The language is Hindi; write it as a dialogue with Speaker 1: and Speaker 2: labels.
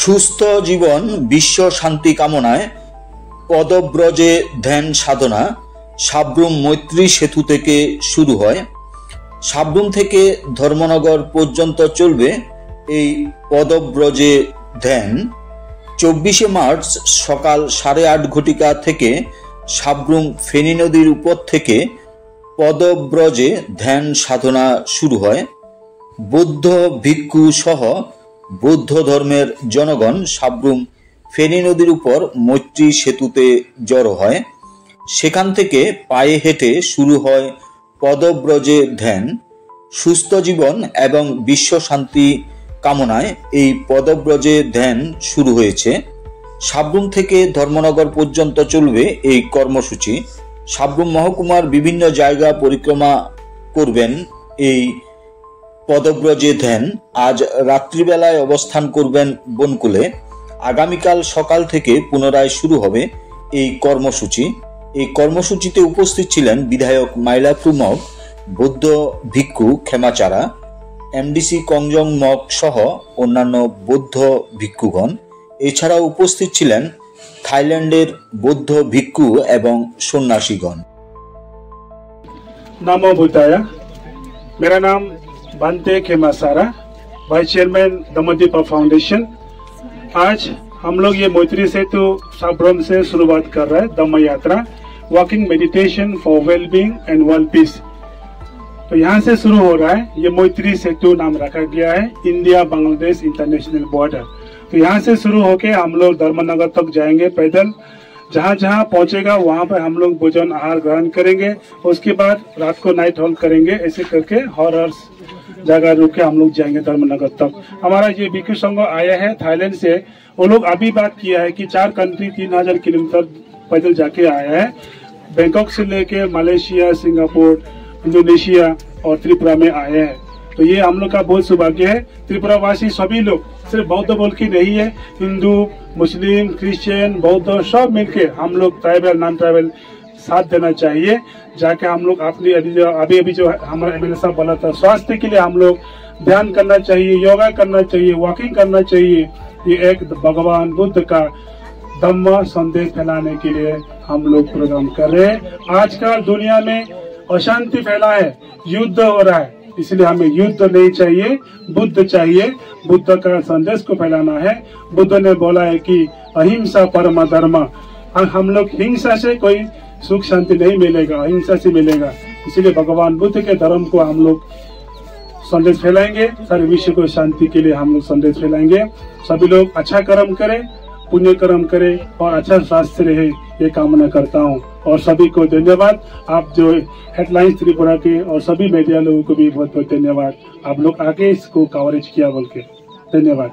Speaker 1: সুস্থ জীবন বিশ্ব শান্তি কামনায় পদব্রজে ধ্যান সাধনা সাব্রুম মৈত্রী সেতু থেকে শুরু হয়। সাব্রুম থেকে ধর্মনগর পর্যন্ত চলবে এই পদব্রজে ধ্যান। 24শে মার্চ সকাল 8:30 ঘটিকা থেকে সাব্রুম ফেনী নদীর উপর থেকে পদব্রজে ধ্যান সাধনা শুরু হয়। বৌদ্ধ ভিক্ষু সহ বৌদ্ধ ধর্মের জনগণ সাব্রুম ফেনী নদীর উপর মৈত্রী সেতুতে জড়ো হয়। সেখান থেকে পায়ে হেঁটে শুরু হয় পদব্রজে ধ্যান। সুস্থ জীবন এবং বিশ্ব শান্তি কামনায় এই পদব্রজে ধ্যান শুরু হয়েছে। সাব্রুম থেকে ধর্মনগর পর্যন্ত চলবে এই কর্মসূচি। সাব্রুম মহকুমার বিভিন্ন জায়গা পরিক্রমা করবেন এই পদব্রজে ধ্যান। আজ রাত্রিবেলায় অবস্থান করবেন বনকুলে। আগামীকাল সকাল থেকে পুনরায় শুরু হবে এই কর্মসূচি। এই কর্মসূচিতে উপস্থিত ছিলেন বিধায়ক মাইলাফ্রু মগ, বৌদ্ধ ভিক্ষু খেমাচারা, এমডিসি কংজং মগ সহ অন্যান্য বৌদ্ধ ভিক্ষুগণ। এছাড়াও উপস্থিত ছিলেন থাইল্যান্ডের বৌদ্ধ ভিক্ষু এবং সন্ন্যাসীগণ।
Speaker 2: नमो बुद्धाय। मेरा नाम बांते खेमाचारा, वाइस चेयरमैन दमोदीपा फाउंडेशन। आज हम लोग ये मैत्री सेतु साब्रम से शुरुआत कर रहे हैं धम्म यात्रा, walking meditation for wellbeing and world peace. तो यहाँ से शुरू हो रहा है। ये मैत्री सेतु नाम रखा गया है, इंडिया बांग्लादेश इंटरनेशनल बॉर्डर। तो यहाँ से शुरू होके हम लोग धर्मनगर तक जाएंगे पैदल। जहाँ जहाँ पहुँचेगा वहाँ पर हम लोग भोजन आहार ग्रहण करेंगे। उसके बाद रात को नाइट हॉल्ट करेंगे। ऐसे करके हर जगह रुक के हम लोग जाएंगे धर्मनगर तक। हमारा ये भिक्षु संघ आया है थाईलैंड से। वो लोग अभी बात किया है कि 4 कंट्री 3000 किलोमीटर पैदल जाके आया है। बैंकॉक से लेके मलेशिया, सिंगापुर, इंडोनेशिया और त्रिपुरा में आए हैं। तो ये हम लोग का बहुत सौभाग्य है। त्रिपुरा वासी सभी लोग, सिर्फ बौद्ध बोल के नहीं है, हिंदू, मुस्लिम, क्रिश्चियन, बौद्ध सब मिलके हम लोग ट्राइबल नॉन ट्राइबल साथ देना चाहिए। जाके हम लोग अपनी अभी जो हमारा एमएलए साहब बोला था, स्वास्थ्य के लिए हम लोग ध्यान करना चाहिए, योगा करना चाहिए, वॉकिंग करना चाहिए। ये एक भगवान बुद्ध का धम्म संदेश फैलाने के लिए हम लोग प्रोग्राम कर रहे हैं। आजकल दुनिया में अशांति फैला है, युद्ध हो रहा है, इसलिए हमें युद्ध नहीं चाहिए, बुद्ध चाहिए। बुद्ध का संदेश को फैलाना है। बुद्ध ने बोला है कि अहिंसा परम धर्म। हम लोग हिंसा से कोई सुख शांति नहीं मिलेगा, अहिंसा से मिलेगा। इसलिए भगवान बुद्ध के धर्म को हम लोग संदेश फैलाएंगे। सारे विश्व को शांति के लिए हम लोग संदेश फैलाएंगे। सभी लोग अच्छा कर्म करें, पुण्य कर्म करें और अच्छा स्वास्थ्य रहे, ये कामना करता हूँ। और सभी को धन्यवाद। आप जो हेडलाइंस त्रिपुरा के और सभी मीडिया लोगों को भी बहुत बहुत धन्यवाद। आप लोग आगे इसको कवरेज किया बोल के धन्यवाद।